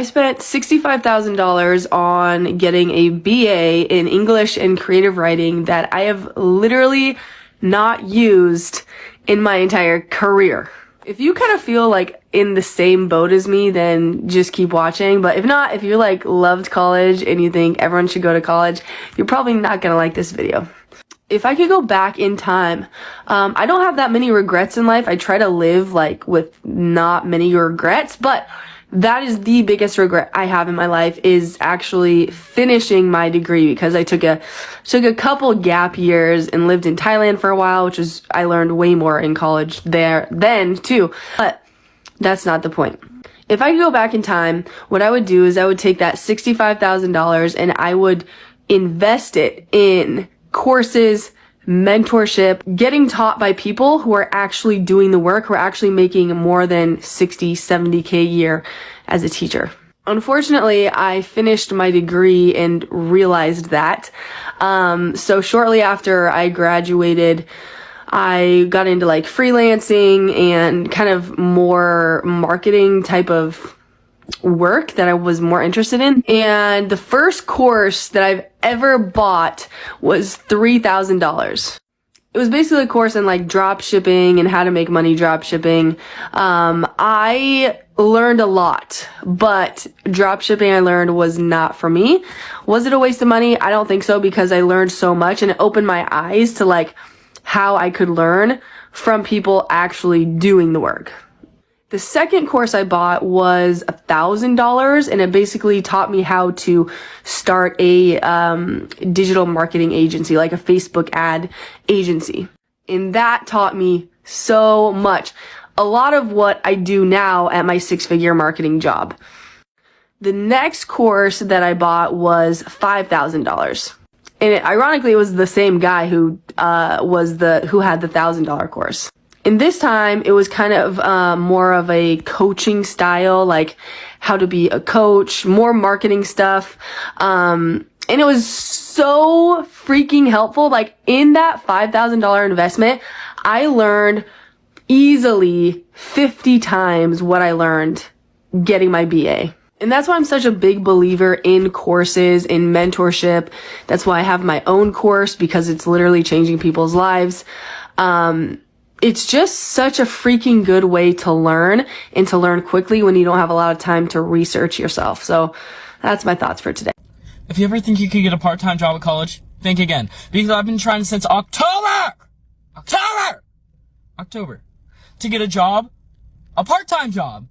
I spent $65,000 on getting a BA in English and creative writing that I have literally not used in my entire career. If you kind of feel like in the same boat as me, then just keep watching. But if not, if you like loved college and you think everyone should go to college, you're probably not gonna like this video. If I could go back in time, I don't have that many regrets in life. I try to live like with not many regrets, but that is the biggest regret I have in my life, is actually finishing my degree, because I took a couple gap years and lived in Thailand for a while, which is, I learned way more in college there then too, but that's not the point. If I could go back in time, what I would do is I would take that $65,000 and I would invest it in courses, mentorship, getting taught by people who are actually doing the work, who are actually making more than 60, 70K a year as a teacher. Unfortunately, I finished my degree and realized that. So shortly after I graduated, I got into like freelancing and kind of more marketing type of work that I was more interested in. And the first course that I've ever bought was $3,000. It was basically a course in like drop shipping and how to make money drop shipping. I learned a lot, but drop shipping I learned was not for me. Was it a waste of money? I don't think so, because I learned so much and it opened my eyes to like how I could learn from people actually doing the work. The second course I bought was $1,000, and it basically taught me how to start a digital marketing agency, like a Facebook ad agency. And that taught me so much. A lot of what I do now at my six-figure marketing job. The next course that I bought was $5,000. And ironically, it was the same guy who had the $1,000 course. And this time, it was kind of more of a coaching style, like how to be a coach, more marketing stuff. And it was so freaking helpful. Like in that $5,000 investment, I learned easily 50 times what I learned getting my BA. And that's why I'm such a big believer in courses, in mentorship. That's why I have my own course, because it's literally changing people's lives. It's just such a freaking good way to learn, and to learn quickly when you don't have a lot of time to research yourself. So that's my thoughts for today. If you ever think you could get a part-time job at college, think again. Because I've been trying since October to get a job, a part-time job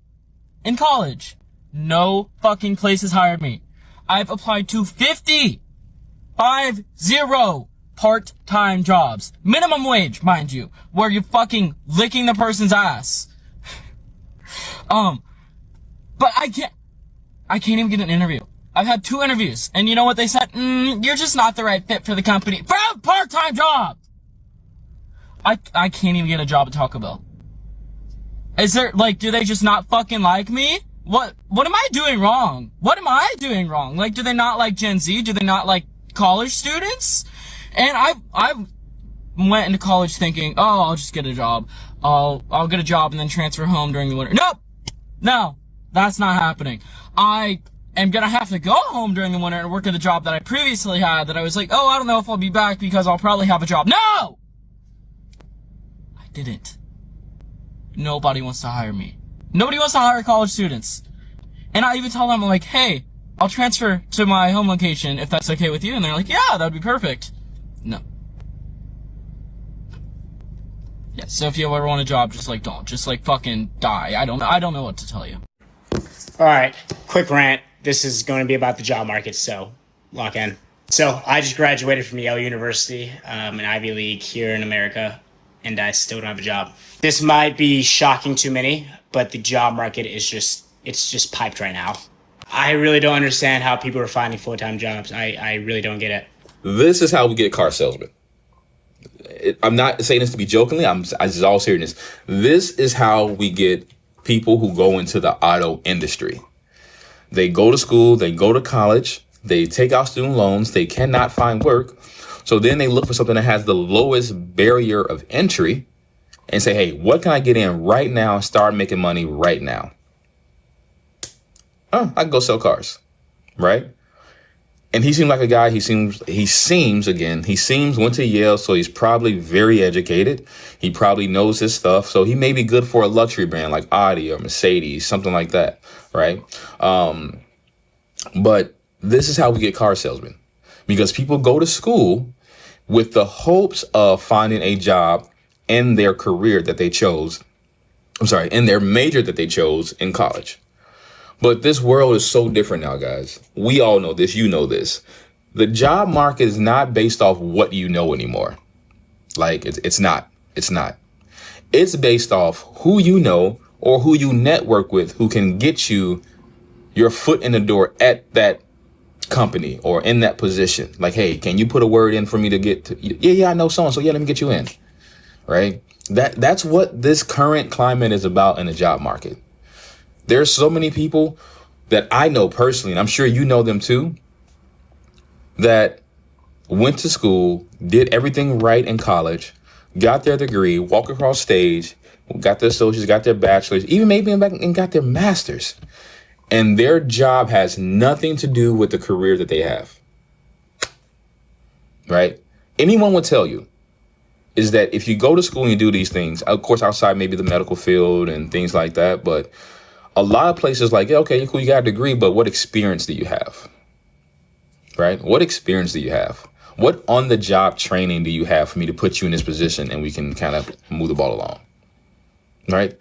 in college. No fucking place has hired me. I've applied to 50 part-time jobs. Minimum wage, mind you, where you're fucking licking the person's ass. But I can't even get an interview. I've had 2 interviews, and you know what they said? You're just not the right fit for the company. For a part-time job! I can't even get a job at Taco Bell. Is there, like, do they just not fucking like me? What am I doing wrong? What am I doing wrong? Like, do they not like Gen Z? Do they not like college students? And I went into college thinking, oh, I'll just get a job. I'll get a job and then transfer home during the winter. Nope! No, that's not happening. I am gonna have to go home during the winter and work at a job that I previously had that I was like, oh, I don't know if I'll be back because I'll probably have a job. No! I didn't. Nobody wants to hire me. Nobody wants to hire college students. And I even tell them, I'm like, hey, I'll transfer to my home location if that's okay with you. And they're like, yeah, that'd be perfect. No. Yeah, so if you ever want a job, just like don't. Just like fucking die. I don't know what to tell you. Alright, quick rant. This is going to be about the job market, so lock in. So, I just graduated from Yale University, an Ivy League here in America, and I still don't have a job. This might be shocking to many, but the job market is just piped right now. I really don't understand how people are finding full-time jobs. I really don't get it. This is how we get car salesmen. I'm not saying this to be jokingly. I just all seriousness. This is how we get people who go into the auto industry. They go to school, they go to college, they take out student loans, they cannot find work. So then they look for something that has the lowest barrier of entry and say, hey, what can I get in right now and start making money right now? oh, I can go sell cars, right? And he seemed like a guy, he seems went to Yale, so he's probably very educated. He probably knows his stuff. So he may be good for a luxury brand like Audi or Mercedes, something like that, right? But this is how we get car salesmen, because people go to school with the hopes of finding a job in their career that they chose. In their major that they chose in college. But this world is so different now, guys. We all know this. You know this. The job market is not based off what you know anymore. Like, it's not. It's not. It's based off who you know or who you network with, who can get you your foot in the door at that company or in that position. Like, hey, can you put a word in for me to get to? Yeah, I know so-and-so. Yeah, let me get you in. Right? That's what this current climate is about in the job market. There's so many people that I know personally, and I'm sure you know them too, that went to school, did everything right in college, got their degree, walked across stage, got their associates, got their bachelors, even maybe back and got their masters. And their job has nothing to do with the career that they have. Right? Anyone would tell you is that if you go to school and you do these things, of course, outside maybe the medical field and things like that, but a lot of places like, yeah, okay, cool, you got a degree, but what experience do you have? Right? What experience do you have? What on-the-job training do you have for me to put you in this position and we can kind of move the ball along? Right?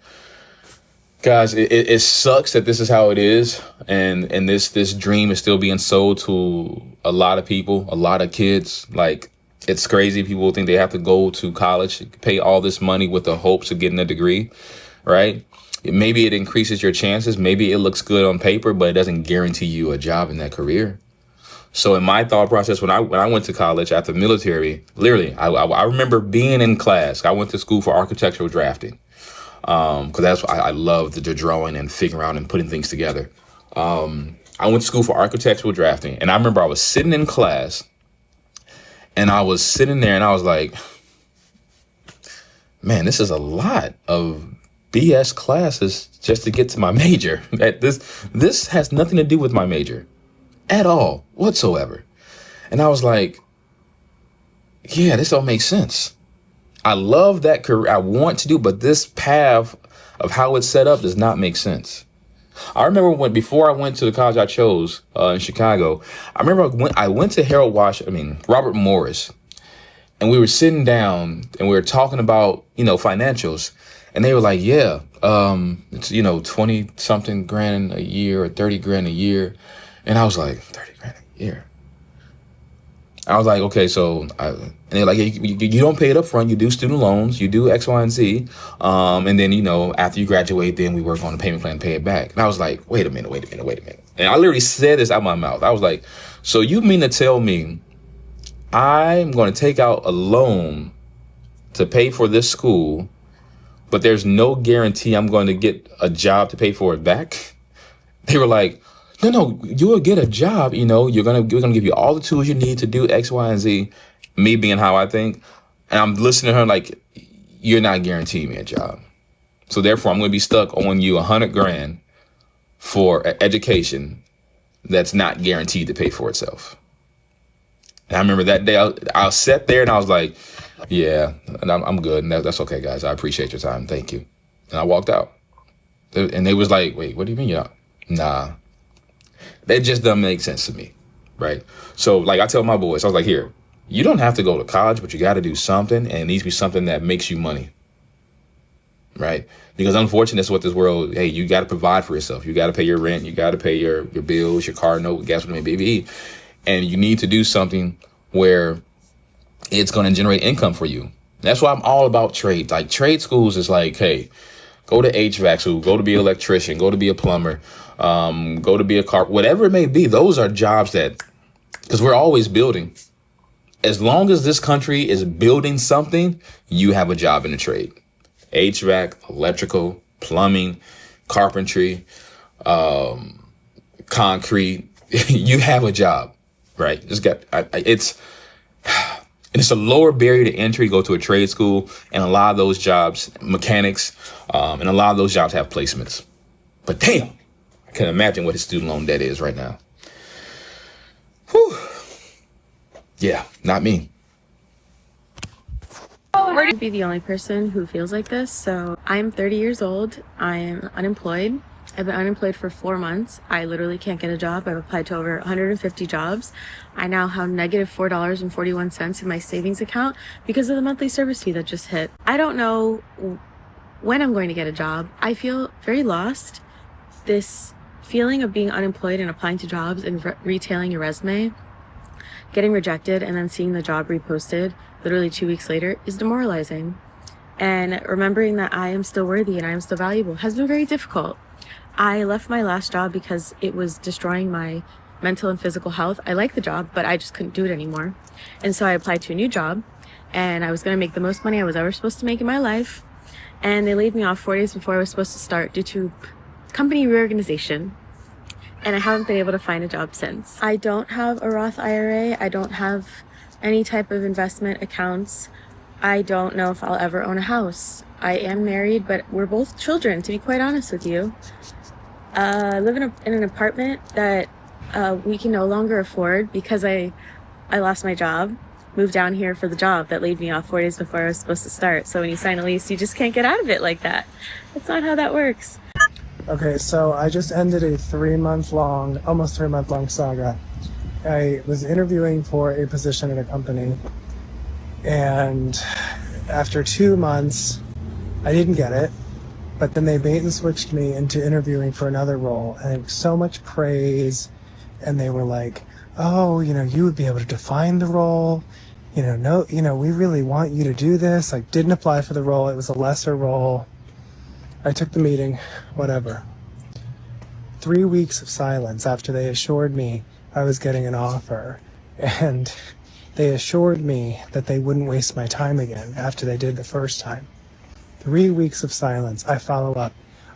Guys, it sucks that this is how it is. And this dream is still being sold to a lot of people, a lot of kids. Like, it's crazy. People think they have to go to college, pay all this money with the hopes of getting a degree, right? Maybe it increases your chances. Maybe it looks good on paper, but it doesn't guarantee you a job in that career. So in my thought process, when I went to college after the military, literally, I remember being in class. I went to school for architectural drafting because that's what I love, the drawing and figuring out and putting things together. I went to school for architectural drafting, and I remember I was sitting in class, and I was sitting there, and I was like, man, this is a lot of BS classes just to get to my major. This has nothing to do with my major at all whatsoever. And I was like, yeah, this don't make sense. I love that career. I want to do, but this path of how it's set up does not make sense. I remember before I went to the college I chose in Chicago, I remember I went to Robert Morris, and we were sitting down and we were talking about, financials. And they were like, yeah, it's, 20 something grand a year or 30 grand a year. And I was like, 30 grand a year. I was like, okay, and they're like, you don't pay it up front. You do student loans, you do X, Y, and Z. And then, after you graduate, then we work on a payment plan, pay it back. And I was like, wait a minute. And I literally said this out my mouth. I was like, so you mean to tell me I'm going to take out a loan to pay for this school, but there's no guarantee I'm going to get a job to pay for it back? They were like, no, you'll get a job. We're gonna give you all the tools you need to do X, Y, and Z. Me being how I think, and I'm listening to her like, you're not guaranteeing me a job. So therefore, I'm going to be stuck owing you $100 grand for an education that's not guaranteed to pay for itself. And I remember that day I sat there and I was like, yeah, and I'm good. And that's okay, guys. I appreciate your time. Thank you. And I walked out. And they was like, wait, what do you mean? Nah, that just doesn't make sense to me. Right. So like I tell my boys, I was like, here, you don't have to go to college, but you got to do something. And it needs to be something that makes you money. Right. Because unfortunately, that's what this world, hey, you got to provide for yourself. You got to pay your rent. You got to pay your bills, your car note, gas, what it may be. And you need to do something where it's going to generate income for you. That's why I'm all about trade. Like trade schools is like, hey, go to HVAC school, go to be an electrician, go to be a plumber, go to be a carpenter, whatever it may be. Those are jobs because we're always building. As long as this country is building something, you have a job in the trade. HVAC, electrical, plumbing, carpentry, concrete, you have a job, right? It's a lower barrier to entry, go to a trade school, and a lot of those jobs, mechanics, and a lot of those jobs have placements. But damn, I can imagine what his student loan debt is right now. Whew. Yeah, not me. I would be the only person who feels like this. So I'm 30 years old. I am unemployed. I've been unemployed for 4 months. I literally can't get a job. I've applied to over 150 jobs. I now have negative $4.41 in my savings account because of the monthly service fee that just hit. I don't know when I'm going to get a job. I feel very lost. This feeling of being unemployed and applying to jobs and retailing your resume, getting rejected, and then seeing the job reposted literally 2 weeks later is demoralizing. And remembering that I am still worthy and I am still valuable has been very difficult. I left my last job because it was destroying my mental and physical health. I liked the job, but I just couldn't do it anymore. And so I applied to a new job, and I was going to make the most money I was ever supposed to make in my life. And they laid me off 4 days before I was supposed to start due to company reorganization. And I haven't been able to find a job since. I don't have a Roth IRA. I don't have any type of investment accounts. I don't know if I'll ever own a house. I am married, but we're both children, to be quite honest with you. I live in an apartment that we can no longer afford because I lost my job, moved down here for the job that laid me off 4 days before I was supposed to start. So when you sign a lease, you just can't get out of it like that. That's not how that works. Okay, so I just ended a almost 3 month long saga. I was interviewing for a position at a company, and after 2 months, I didn't get it. But then they bait and switched me into interviewing for another role, and so much praise. And they were like, "Oh, you would be able to define the role. We really want you to do this." Like, didn't apply for the role. It was a lesser role. I took the meeting, whatever. 3 weeks of silence after they assured me I was getting an offer. And they assured me that they wouldn't waste my time again after they did the first time. 3 weeks of silence. I follow up.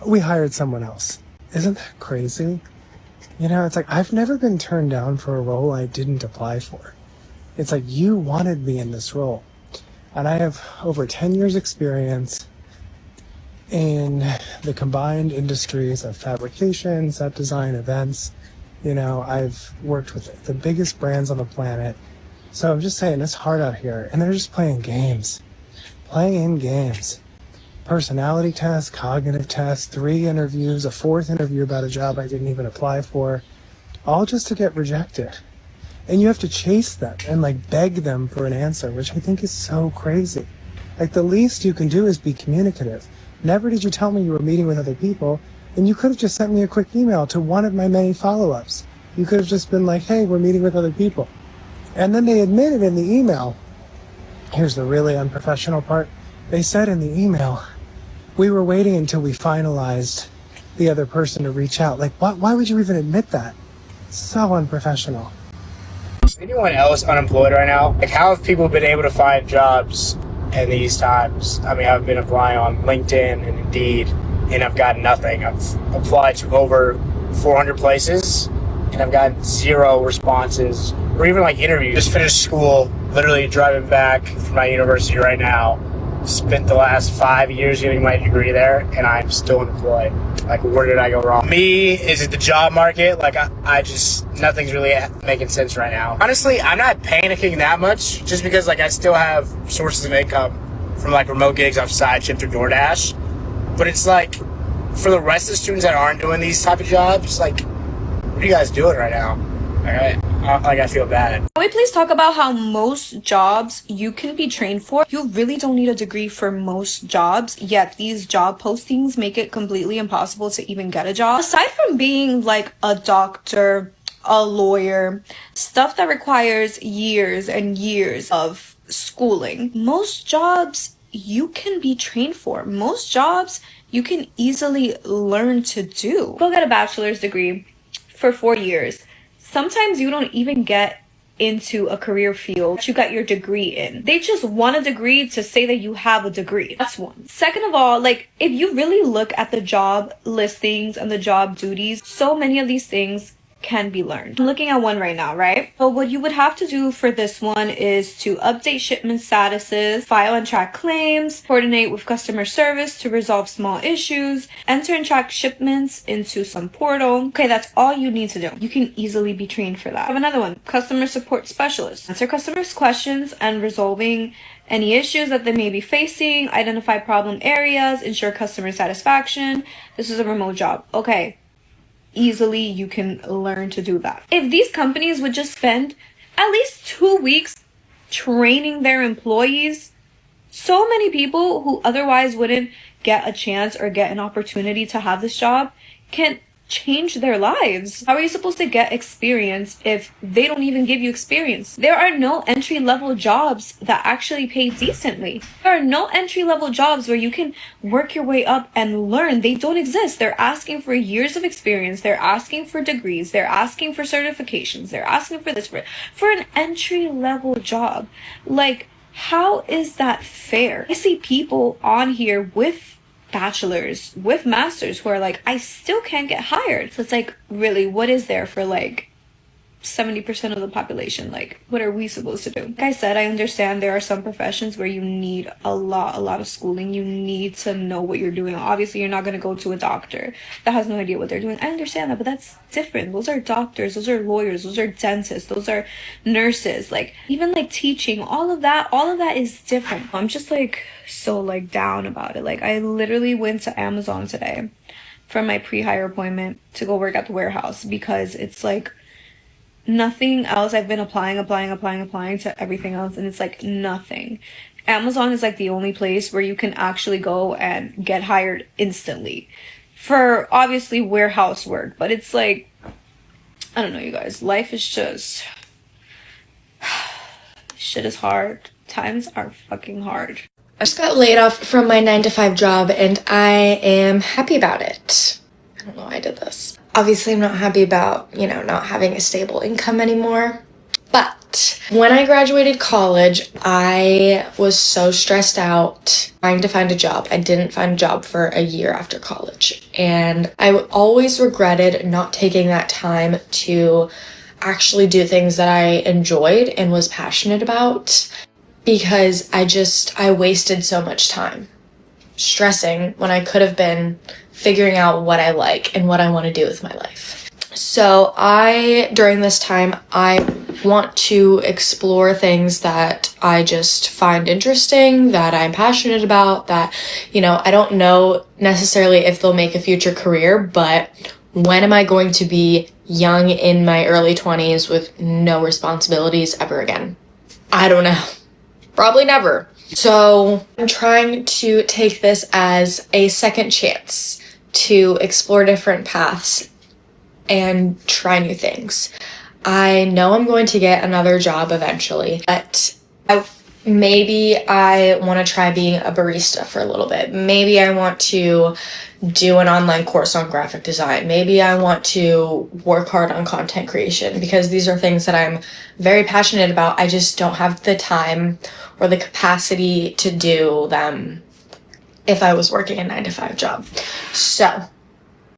We hired someone else. Isn't that crazy? It's like, I've never been turned down for a role I didn't apply for. It's like, you wanted me in this role. And I have over 10 years experience in the combined industries of fabrication, set design, events. I've worked with the biggest brands on the planet. So I'm just saying, it's hard out here. And they're just playing games. Playing games. Personality test, cognitive test, 3 interviews, a 4th interview about a job I didn't even apply for, all just to get rejected. And you have to chase them and beg them for an answer, which I think is so crazy. The least you can do is be communicative. Never did you tell me you were meeting with other people, and you could have just sent me a quick email to one of my many follow-ups. You could have just been like, "Hey, we're meeting with other people." And then they admitted in the email, here's the really unprofessional part, they said in the email, "We were waiting until we finalized the other person to reach out." Why would you even admit that? So unprofessional. Is anyone else unemployed right now? How have people been able to find jobs in these times? I mean, I've been applying on LinkedIn and Indeed, and I've gotten nothing. I've applied to over 400 places, and I've gotten 0 responses, or even interviews. Just finished school, literally driving back from my university right now. Spent the last 5 years getting my degree there, and I'm still unemployed. Where did I go wrong? Me, is it the job market? I just, nothing's really making sense right now. Honestly, I'm not panicking that much, just because I still have sources of income from remote gigs off SideShift or DoorDash. But it's for the rest of the students that aren't doing these type of jobs, what are you guys doing right now? Alright? I feel bad. Can we please talk about how most jobs you can be trained for? You really don't need a degree for most jobs, yet these job postings make it completely impossible to even get a job. Aside from being a doctor, a lawyer, stuff that requires years and years of schooling, most jobs you can be trained for. Most jobs you can easily learn to do. Go get a bachelor's degree for 4 years. Sometimes you don't even get into a career field you got your degree in. They just want a degree to say that you have a degree. That's one. Second of all, if you really look at the job listings and the job duties, so many of these things can be learned. I'm looking at one right now, right? So what you would have to do for this one is to update shipment statuses, file and track claims, coordinate with customer service to resolve small issues, enter and track shipments into some portal. Okay, that's all you need to do. You can easily be trained for that. I have another one, customer support specialist. Answer customers' questions and resolving any issues that they may be facing, identify problem areas, ensure customer satisfaction. This is a remote job. Okay, easily you can learn to do that. If these companies would just spend at least 2 weeks training their employees, so many people who otherwise wouldn't get a chance or get an opportunity to have this job can change their lives. How are you supposed to get experience if they don't even give you experience? There are no entry-level jobs that actually pay decently. There are no entry-level jobs where you can work your way up and learn. They don't exist. They're asking for years of experience. They're asking for degrees. They're asking for certifications. They're asking for this, for an entry-level job. Like, how is that fair? I see people on here with bachelors, with masters, who are like, I still can't get hired. So it's like, really, what is there for like 70% of the population? Like, what are we supposed to do? Like I said, I understand there are some professions where you need a lot of schooling. You need to know what you're doing. Obviously, you're not going to go to a doctor that has no idea what they're doing. I understand that, but that's different. Those are doctors, those are lawyers, those are dentists, those are nurses. Like, even like teaching, all of that is different. I'm just like so like down about it. Like, I literally went to Amazon today for my pre-hire appointment to go work at the warehouse because it's like nothing else. I've been applying to everything else, and it's like nothing. Amazon is like the only place where you can actually go and get hired instantly for obviously warehouse work. But it's like, I don't know, you guys, life is just shit is hard. Times are fucking hard. I just got laid off from my 9-to-5 job, and I am happy about it. I don't know why I did this. Obviously, I'm not happy about, not having a stable income anymore. But when I graduated college, I was so stressed out trying to find a job. I didn't find a job for a year after college. And I always regretted not taking that time to actually do things that I enjoyed and was passionate about, because I wasted so much time stressing when I could have been figuring out what I like and what I want to do with my life. So during this time, I want to explore things that I just find interesting, that I'm passionate about, that, I don't know necessarily if they'll make a future career, but when am I going to be young in my early 20s with no responsibilities ever again? I don't know. Probably never. So I'm trying to take this as a second chance to explore different paths and try new things. I know I'm going to get another job eventually, but maybe I want to try being a barista for a little bit. Maybe I want to do an online course on graphic design. Maybe I want to work hard on content creation, because these are things that I'm very passionate about. I just don't have the time or the capacity to do them if I was working a 9-to-5 job. So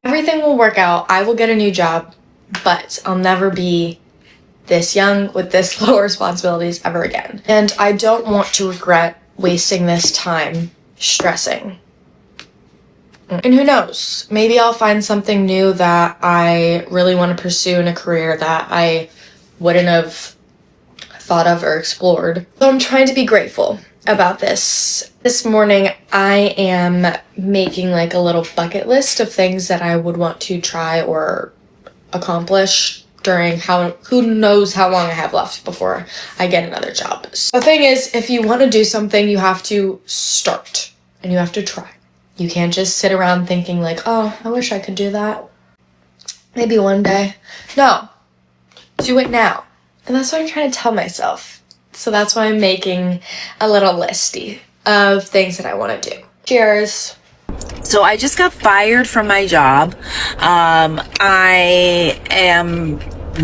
everything will work out. I will get a new job, but I'll never be this young with this low responsibilities ever again. And I don't want to regret wasting this time stressing. And who knows, maybe I'll find something new that I really want to pursue in a career that I wouldn't have thought of or explored. So I'm trying to be grateful about this. This morning, I am making like a little bucket list of things that I would want to try or accomplish during who knows how long I have left before I get another job. So the thing is, if you want to do something, you have to start and you have to try. You can't just sit around thinking like, oh, I wish I could do that. Maybe one day. No, do it now. And that's what I'm trying to tell myself. So that's why I'm making a little listy of things that I want to do. Cheers. So I just got fired from my job. I am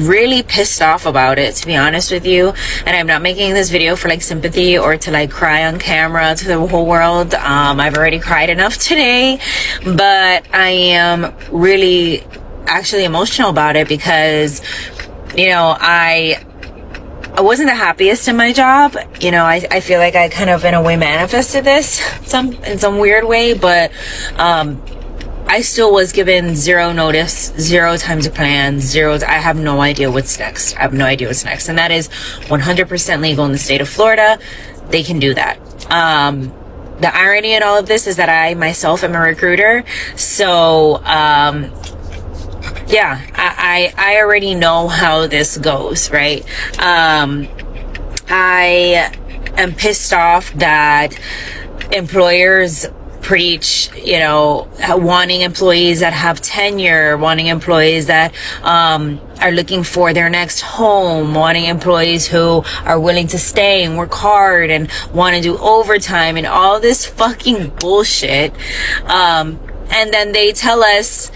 really pissed off about it, to be honest with you, and I'm not making this video for like sympathy or to like cry on camera to the whole world. I've already cried enough today, but I actually emotional about it because, you know, I wasn't the happiest in my job. You know, I feel like I kind of in a way manifested this in some weird way, but I still was given zero notice, zero time to plan, I have no idea what's next. And that is 100% legal in the state of Florida. They can do that. The irony in all of this is that I myself am a recruiter. So, yeah, I already know how this goes, right? I am pissed off that employers preach, you know, wanting employees that have tenure, wanting employees that are looking for their next home, wanting employees who are willing to stay and work hard and want to do overtime and all this fucking bullshit. And then they tell us,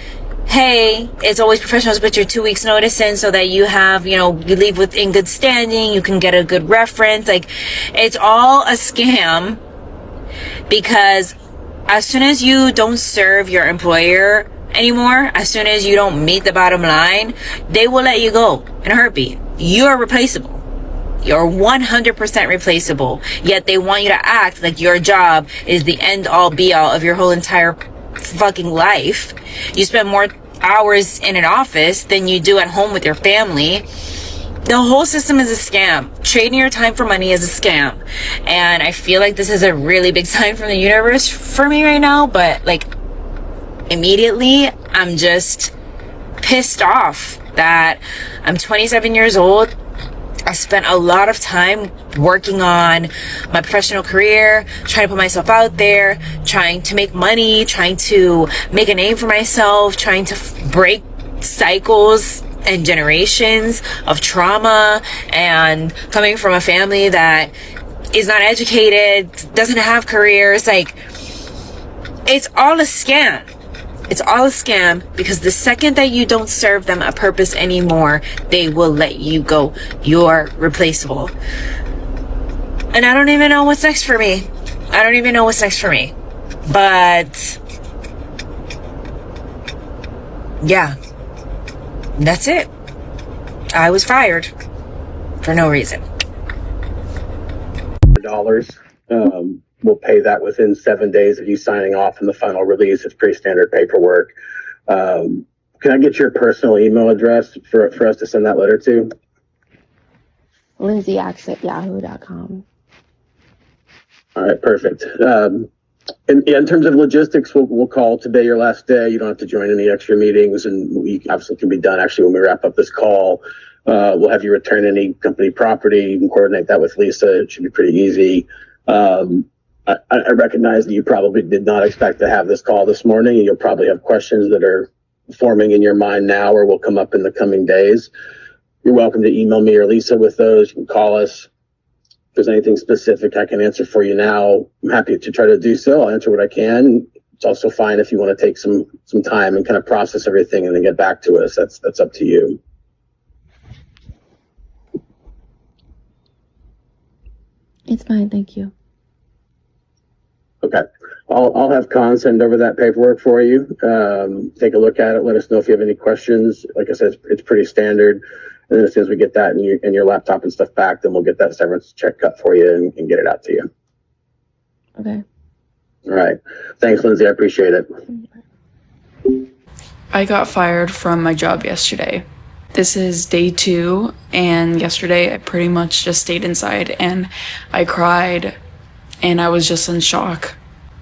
hey, it's always professional to put your 2 weeks notice in so that you have, you know, you leave in good standing, you can get a good reference. Like, it's all a scam, because as soon as you don't serve your employer anymore, as soon as you don't meet the bottom line, they will let you go in a heartbeat. You're replaceable. You're 100% replaceable. Yet they want you to act like your job is the end all be all of your whole entire fucking life. You spend more hours in an office than you do at home with your family. The whole system is a scam. Trading your time for money is a scam. And I feel like this is a really big sign from the universe for me right now. But like, immediately, I'm just pissed off that I'm 27 years old. I spent a lot of time working on my professional career, trying to put myself out there, trying to make money, trying to make a name for myself, trying to break cycles and generations of trauma, and coming from a family that is not educated, doesn't have careers. Like, it's all a scam. It's all a scam, because the second that you don't serve them a purpose anymore, they will let you go. You're replaceable. And I don't even know what's next for me. But yeah, that's it. I was fired for no reason. Dollars. We'll pay that within 7 days of you signing off on the final release. It's pretty standard paperwork. Can I get your personal email address for us to send that letter to? lindsayx@yahoo.com. All right, perfect. In terms of logistics, we'll call today your last day. You don't have to join any extra meetings, and we absolutely can be done actually when we wrap up this call. We'll have you return any company property. You can coordinate that with Lisa. It should be pretty easy. I recognize that you probably did not expect to have this call this morning, and you'll probably have questions that are forming in your mind now or will come up in the coming days. You're welcome to email me or Lisa with those. You can call us. If there's anything specific I can answer for you now, I'm happy to try to do so. I'll answer what I can. It's also fine if you want to take some time and kind of process everything and then get back to us. That's up to you. It's fine, thank you. Okay. I'll have Con send over that paperwork for you. Take a look at it. Let us know if you have any questions. Like I said, it's pretty standard. And then as soon as we get that and your laptop and stuff back, then we'll get that severance check cut for you and get it out to you. Okay. All right. Thanks, Lindsay. I appreciate it. I got fired from my job yesterday. This is day 2, and yesterday I pretty much just stayed inside and I cried and I was just in shock.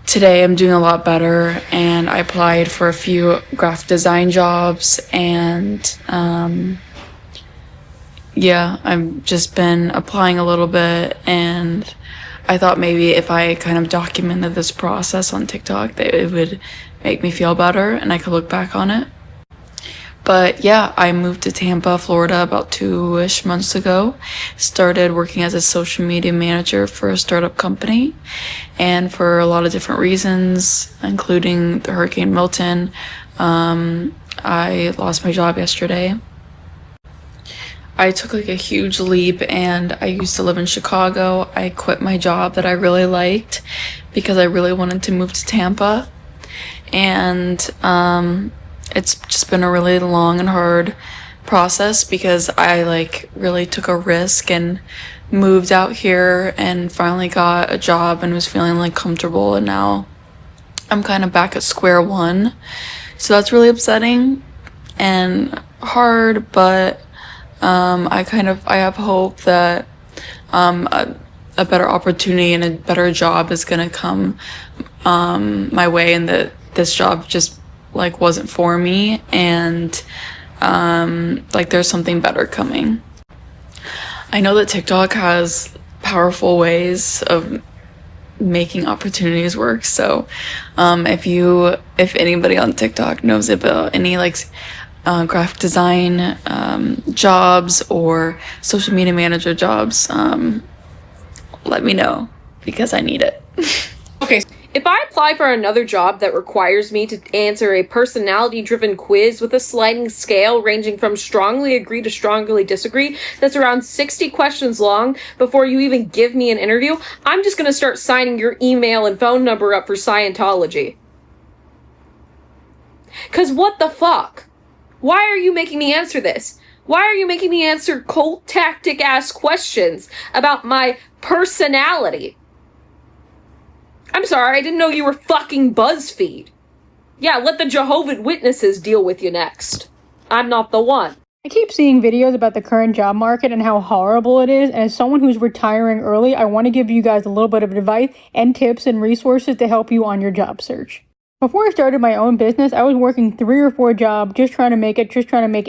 Today I'm doing a lot better, and I applied for a few graphic design jobs, and yeah, I've just been applying a little bit, and I thought maybe if I kind of documented this process on TikTok that it would make me feel better and I could look back on it. But yeah, I moved to Tampa, Florida about 2-ish months ago. Started working as a social media manager for a startup company. And for a lot of different reasons, including the Hurricane Milton, I lost my job yesterday. I took like a huge leap, and I used to live in Chicago. I quit my job that I really liked because I really wanted to move to Tampa. And it's just been a really long and hard process because I like really took a risk and moved out here and finally got a job and was feeling like comfortable, and now I'm kind of back at square one. So that's really upsetting and hard, but I have hope that a better opportunity and a better job is gonna come my way, and that this job just like wasn't for me, and like there's something better coming. I know that TikTok has powerful ways of making opportunities work, so if anybody on TikTok knows about any like graphic design jobs or social media manager jobs, let me know because I need it. Okay, if I apply for another job that requires me to answer a personality-driven quiz with a sliding scale ranging from strongly agree to strongly disagree, that's around 60 questions long before you even give me an interview, I'm just gonna start signing your email and phone number up for Scientology. 'Cause what the fuck? Why are you making me answer this? Why are you making me answer cult tactic-ass questions about my personality? I'm sorry, I didn't know you were fucking BuzzFeed. Yeah, let the Jehovah's Witnesses deal with you next. I'm not the one. I keep seeing videos about the current job market and how horrible it is, and as someone who's retiring early, I want to give you guys a little bit of advice and tips and resources to help you on your job search. Before I started my own business, I was working 3 or 4 jobs, just trying to make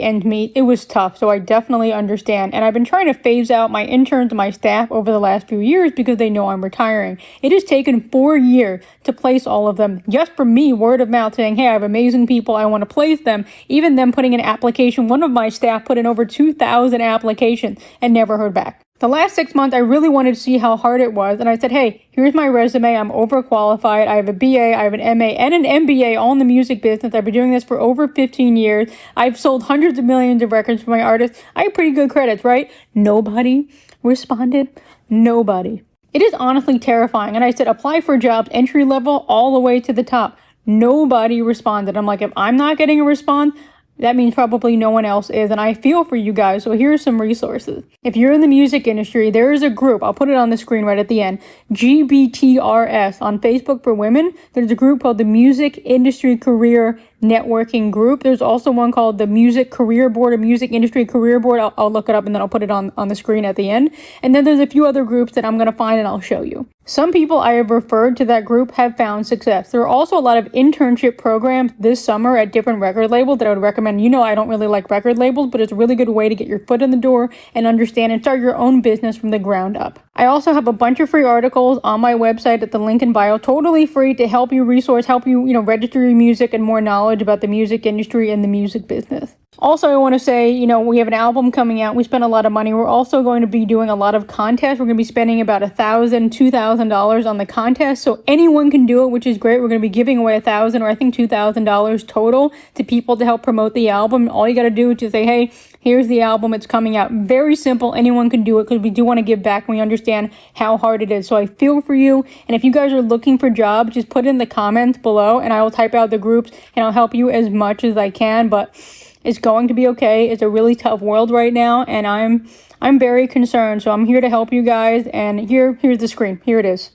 ends meet. It was tough, so I definitely understand. And I've been trying to phase out my interns and my staff over the last few years because they know I'm retiring. It has taken 4 years to place all of them, just from me, word of mouth, saying, hey, I have amazing people, I want to place them. Even them putting in an application, one of my staff put in over 2,000 applications and never heard back. The last 6 months, I really wanted to see how hard it was, and I said, hey, here's my resume, I'm overqualified, I have a BA, I have an MA, and an MBA all in the music business. I've been doing this for over 15 years. I've sold hundreds of millions of records for my artists. I have pretty good credits, right? Nobody responded. Nobody. It is honestly terrifying, and I said, apply for jobs, entry level, all the way to the top. Nobody responded. I'm like, if I'm not getting a response, that means probably no one else is, and I feel for you guys, so here's some resources. If you're in the music industry, there is a group, I'll put it on the screen right at the end, GBTRS on Facebook for women. There's a group called the Music Industry Career Networking Group. There's also one called the Music Career Board or Music Industry Career Board. I'll look it up and then I'll put it on the screen at the end. And then there's a few other groups that I'm going to find and I'll show you. Some people I have referred to that group have found success. There are also a lot of internship programs this summer at different record labels that I would recommend. You know, I don't really like record labels, but it's a really good way to get your foot in the door and understand and start your own business from the ground up. I also have a bunch of free articles on my website at the link in bio, totally free to help you help you register your music and more knowledge about the music industry and the music business. Also, I want to say, we have an album coming out. We spent a lot of money. We're also going to be doing a lot of contests. We're going to be spending about $1,000, $2,000 on the contest. So anyone can do it, which is great. We're going to be giving away $1,000 or I think $2,000 total to people to help promote the album. All you got to do is just say, hey, here's the album. It's coming out. Very simple. Anyone can do it because we do want to give back and we understand how hard it is. So I feel for you. And if you guys are looking for jobs, just put in the comments below and I will type out the groups and I'll help you as much as I can. But it's going to be okay. It's a really tough world right now, and I'm very concerned. So I'm here to help you guys. And here's the screen. Here it is.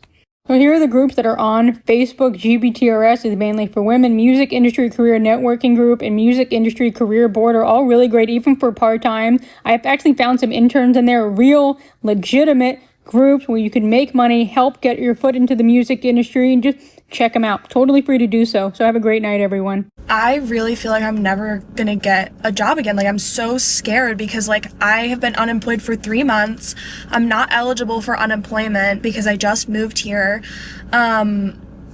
So here are the groups that are on Facebook. GBTRS is mainly for women. Music Industry Career Networking Group and Music Industry Career Board are all really great, even for part-time. I've actually found some interns in there, real, legitimate groups where you can make money, help get your foot into the music industry, and just check them out. Totally free to do so. So have a great night, everyone. I really feel like I'm never gonna get a job again. Like, I'm so scared because, I have been unemployed for 3 months. I'm not eligible for unemployment because I just moved here.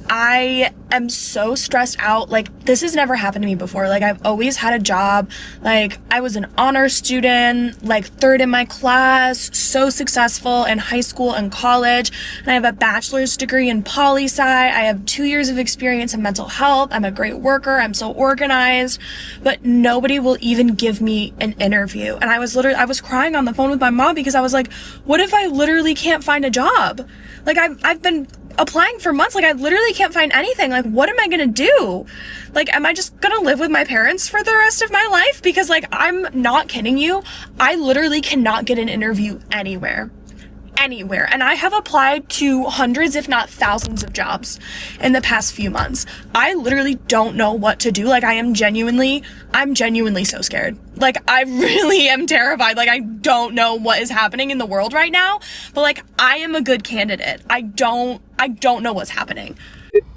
I am so stressed out. This has never happened to me before. I've always had a job. I was an honor student, 3rd in my class, so successful in high school and college. And I have a bachelor's degree in poli-sci. I have 2 years of experience in mental health. I'm a great worker. I'm so organized, but nobody will even give me an interview. And I was crying on the phone with my mom because I was like, what if I literally can't find a job? I've been applying for months. Like, I literally can't find anything. Like, what am I gonna do? Like, am I just gonna live with my parents for the rest of my life? Because, like, I'm not kidding you, I literally cannot get an interview anywhere. And I have applied to hundreds, if not thousands of jobs in the past few months. I literally don't know what to do. Like, I'm genuinely so scared. Like, I really am terrified. Like, I don't know what is happening in the world right now, but like, I am a good candidate. I don't know what's happening.